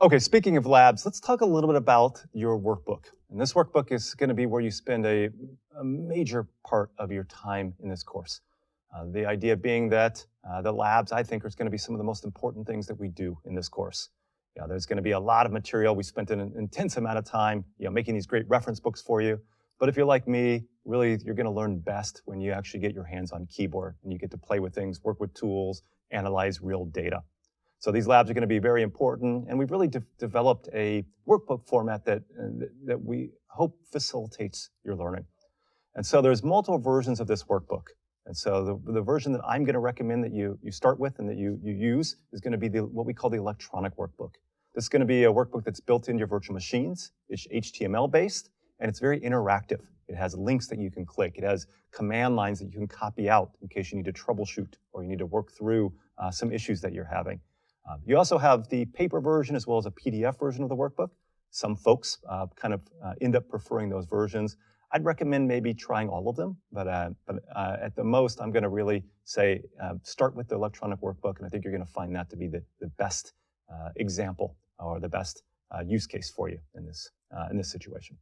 Okay, speaking of labs, let's talk a little bit about your workbook. And this workbook is going to be where you spend a major part of your time in this course. The idea being that the labs, I think, are going to be some of the most important things that we do in this course. Yeah, there's going to be a lot of material. We spent an intense amount of time, making these great reference books for you. But if you're like me, really, you're going to learn best when you actually get your hands on keyboard and you get to play with things, work with tools, analyze real data. So these labs are going to be very important, and we've really developed a workbook format that we hope facilitates your learning. And so there's multiple versions of this workbook. And so the version that I'm going to recommend that you start with and that you use is going to be what we call the electronic workbook. This is going to be a workbook that's built into your virtual machines. It's HTML based, and it's very interactive. It has links that you can click. It has command lines that you can copy out in case you need to troubleshoot or you need to work through some issues that you're having. You also have the paper version as well as a PDF version of the workbook. Some folks end up preferring those versions. I'd recommend maybe trying all of them, but at the most, I'm going to really say start with the electronic workbook, and I think you're going to find that to be the best example or the best use case for you in this situation.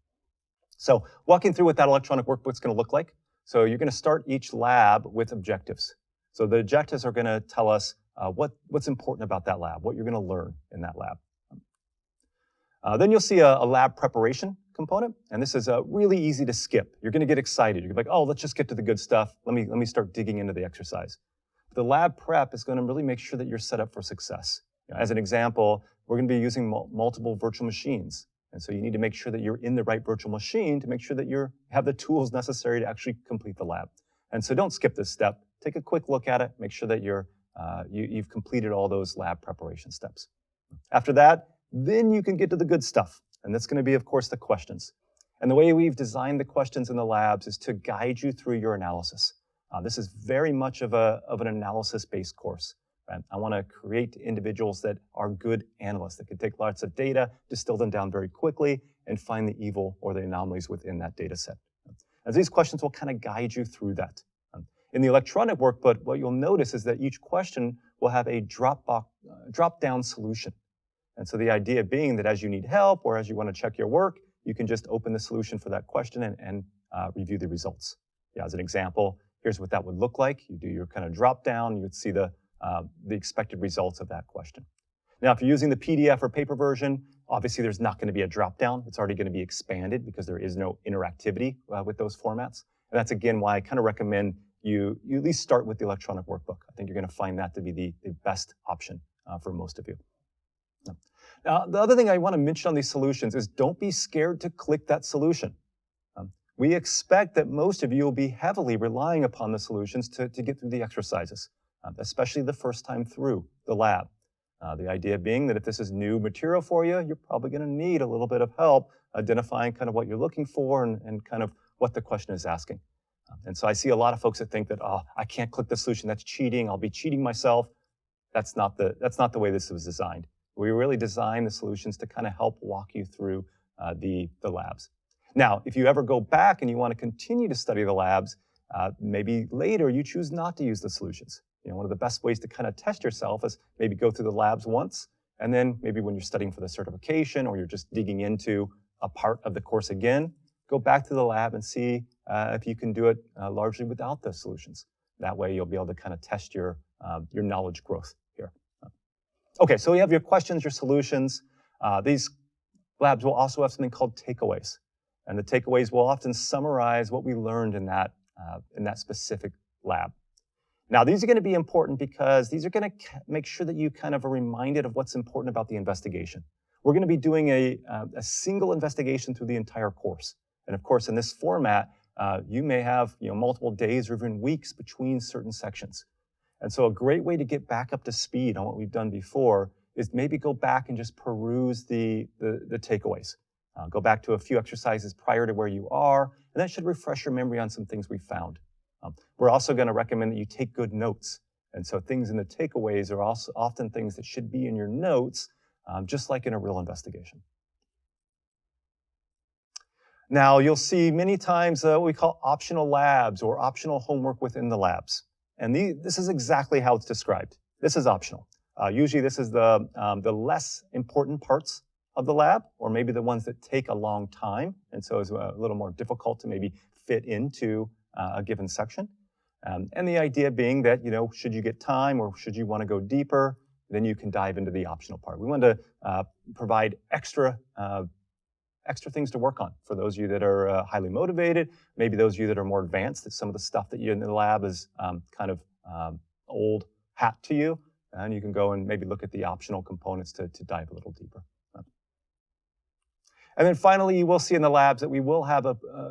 So walking through what that electronic workbook is going to look like. So you're going to start each lab with objectives. So the objectives are going to tell us what's important about that lab, what you're going to learn in that lab. Then you'll see a lab preparation component, and this is really easy to skip. You're going to get excited. You're going to be like, oh, let's just get to the good stuff. Let me start digging into the exercise. The lab prep is going to really make sure that you're set up for success. As an example, we're going to be using multiple virtual machines. And so you need to make sure that you're in the right virtual machine to make sure that you have the tools necessary to actually complete the lab. And so don't skip this step. Take a quick look at it. Make sure that you've completed all those lab preparation steps. After that, then you can get to the good stuff. And that's going to be, of course, the questions. And the way we've designed the questions in the labs is to guide you through your analysis. This is very much of an analysis-based course. Right? I want to create individuals that are good analysts that can take lots of data, distill them down very quickly, and find the evil or the anomalies within that data set. And these questions will kind of guide you through that. In the electronic workbook, what you'll notice is that each question will have a drop-down solution. And so the idea being that as you need help or as you want to check your work, you can just open the solution for that question and review the results. Yeah, as an example, here's what that would look like. You do your kind of drop-down, you would see the expected results of that question. Now, if you're using the PDF or paper version, obviously there's not going to be a drop-down. It's already going to be expanded because there is no interactivity with those formats. And that's, again, why I kind of recommend you at least start with the electronic workbook. I think you're going to find that to be the best option for most of you. Now, the other thing I want to mention on these solutions is don't be scared to click that solution. We expect that most of you will be heavily relying upon the solutions to get through the exercises, especially the first time through the lab. The idea being that if this is new material for you, you're probably going to need a little bit of help identifying kind of what you're looking for and kind of what the question is asking. And so I see a lot of folks that think that, oh, I can't click the solution, that's cheating, I'll be cheating myself. That's not the way this was designed. We really designed the solutions to kind of help walk you through the labs. Now, if you ever go back and you want to continue to study the labs, maybe later you choose not to use the solutions. One of the best ways to kind of test yourself is maybe go through the labs once, and then maybe when you're studying for the certification or you're just digging into a part of the course again, go back to the lab and see if you can do it largely without the solutions. That way you'll be able to kind of test your knowledge growth here. Okay, so you have your questions, your solutions. These labs will also have something called takeaways. And the takeaways will often summarize what we learned in that specific lab. Now, these are going to be important because these are going to make sure that you kind of are reminded of what's important about the investigation. We're going to be doing a single investigation through the entire course. And of course, in this format, you may have multiple days or even weeks between certain sections. And so a great way to get back up to speed on what we've done before is maybe go back and just peruse the takeaways. Go back to a few exercises prior to where you are, and that should refresh your memory on some things we found. We're also going to recommend that you take good notes. And so things in the takeaways are also often things that should be in your notes, just like in a real investigation. Now, you'll see many times what we call optional labs or optional homework within the labs. And this is exactly how it's described. This is optional. Usually this is the less important parts of the lab, or maybe the ones that take a long time, and so it's a little more difficult to maybe fit into a given section. And the idea being that, should you get time or should you want to go deeper, then you can dive into the optional part. We want to provide extra things to work on for those of you that are highly motivated, maybe those of you that are more advanced, that some of the stuff that you in the lab is kind of old hat to you, and you can go and maybe look at the optional components to dive a little deeper. And then finally, you will see in the labs that we will have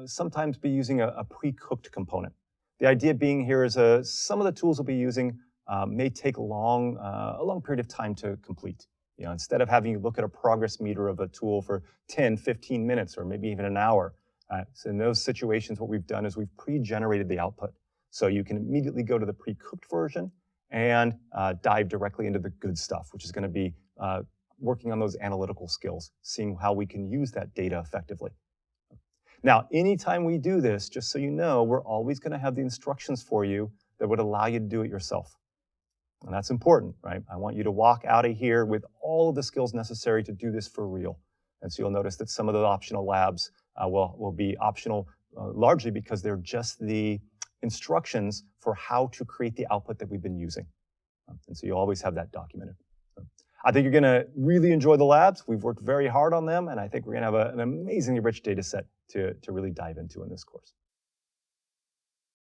sometimes be using a pre-cooked component. The idea being here is some of the tools we'll be using may take a long period of time to complete. Instead of having you look at a progress meter of a tool for 10, 15 minutes, or maybe even an hour. So in those situations, what we've done is we've pre-generated the output. So you can immediately go to the pre-cooked version and dive directly into the good stuff, which is going to be working on those analytical skills, seeing how we can use that data effectively. Now, anytime we do this, just so you know, we're always going to have the instructions for you that would allow you to do it yourself. And that's important, right? I want you to walk out of here with all of the skills necessary to do this for real. And so you'll notice that some of the optional labs will be optional largely because they're just the instructions for how to create the output that we've been using. And so you always have that documented. I think you're going to really enjoy the labs. We've worked very hard on them, and I think we're going to have an amazingly rich data set to really dive into in this course.